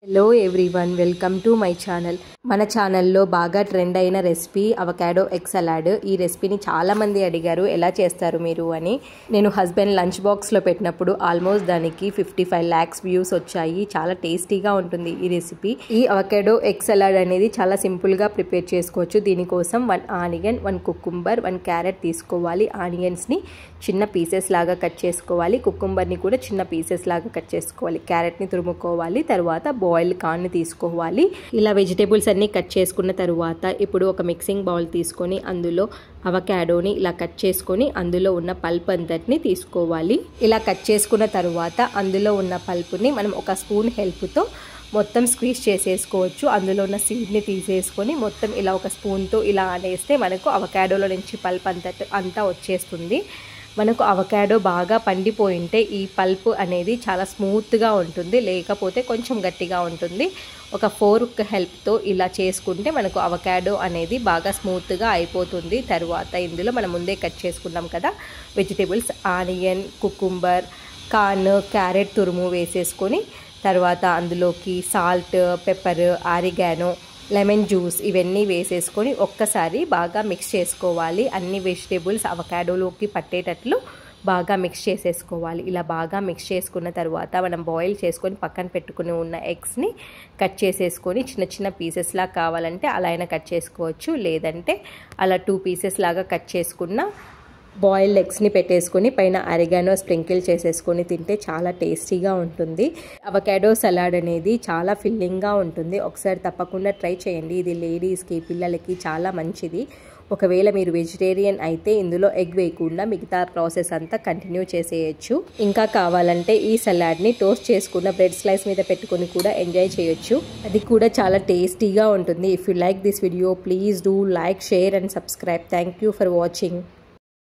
Hello everyone, welcome to my channel. మన ఛానల్లో బాగా ట్రెండ్ అయిన రెసిపీ అవకాడో ఎగ్ సలాడ్. ఈ రెసిపీని చాలామంది అడిగారు ఎలా చేస్తారు మీరు అని. నేను హస్బెండ్ లంచ్ బాక్స్లో పెట్టినప్పుడు ఆల్మోస్ట్ దానికి 55 lakhs వ్యూస్ వచ్చాయి. చాలా టేస్టీగా ఉంటుంది ఈ రెసిపీ. ఈ అవకాడో ఎగ్ సలాడ్ అనేది చాలా సింపుల్గా ప్రిపేర్ చేసుకోవచ్చు. దీనికోసం 1 ఆనియన్, 1 కుకుంబర్, 1 క్యారెట్ తీసుకోవాలి. ఆనియన్స్ని చిన్న పీసెస్ లాగా కట్ చేసుకోవాలి. కుకుంబర్ని కూడా చిన్న పీసెస్ లాగా కట్ చేసుకోవాలి. క్యారెట్ని తురుముకోవాలి. తర్వాత బాయిల్ కార్న్ తీసుకోవాలి. ఇలా వెజిటేబుల్స్ అన్నీ కట్ చేసుకున్న తర్వాత ఇప్పుడు ఒక మిక్సింగ్ బౌల్ తీసుకొని అందులో అవకాడోని ఇలా కట్ చేసుకొని అందులో ఉన్న పల్ప్ అంతటిని తీసుకోవాలి. ఇలా కట్ చేసుకున్న తర్వాత అందులో ఉన్న పల్పుని మనం ఒక స్పూన్ హెల్ప్తో మొత్తం స్క్వీజ్ చేసేసుకోవచ్చు. అందులో ఉన్న సీడ్ని తీసేసుకొని మొత్తం ఇలా ఒక స్పూన్తో ఇలా అనేస్తే మనకు అవకాడోలో నుంచి పల్ప్ అంతా వచ్చేస్తుంది. మనకు అవకాడో బాగా పండిపోయింటే ఈ పల్ప్ అనేది చాలా స్మూత్గా ఉంటుంది, లేకపోతే కొంచెం గట్టిగా ఉంటుంది. ఒక ఫోర్క్ హెల్ప్తో ఇలా చేసుకుంటే మనకు అవకాడో అనేది బాగా స్మూత్గా అయిపోతుంది. తర్వాత ఇందులో మనం ముందే కట్ చేసుకున్నాం కదా vegetables, onion, cucumber, corn, carrot తురుము వేసేసుకొని తర్వాత అందులోకి salt, pepper, oregano, lemon juice ఇవన్నీ వేసేసుకొని ఒక్కసారి బాగా మిక్స్ చేసుకోవాలి. అన్ని వెజిటేబుల్స్ అవకాడోలోకి పట్టేటట్లు బాగా మిక్స్ చేసేసుకోవాలి. ఇలా బాగా మిక్స్ చేసుకున్న తర్వాత మనం బాయిల్ చేసుకొని పక్కన పెట్టుకుని ఉన్న ఎగ్స్ని కట్ చేసేసుకొని చిన్న చిన్న పీసెస్లా కావాలంటే అలా అయినా కట్ చేసుకోవచ్చు. లేదంటే అలా 2 పీసెస్ లాగా కట్ చేసుకున్న బాయిల్డ్ ఎగ్స్ని పెట్టేసుకొని పైన ఆరిగానో స్ప్రింకిల్ చేసేసుకొని తింటే చాలా టేస్టీగా ఉంటుంది. అవకాడో సలాడ్ అనేది చాలా ఫిల్లింగ్గా ఉంటుంది. ఒకసారి తప్పకుండా ట్రై చేయండి. ఇది లేడీస్కి, పిల్లలకి చాలా మంచిది. ఒకవేళ మీరు వెజిటేరియన్ అయితే ఇందులో ఎగ్ వేయకుండా మిగతా ప్రాసెస్ అంతా కంటిన్యూ చేసేయచ్చు. ఇంకా కావాలంటే ఈ సలాడ్ని టోస్ట్ చేసుకున్న బ్రెడ్ స్లైస్ మీద పెట్టుకొని కూడా ఎంజాయ్ చేయొచ్చు. అది కూడా చాలా టేస్టీగా ఉంటుంది. If you like this video please do like, share and subscribe. Thank you for watching.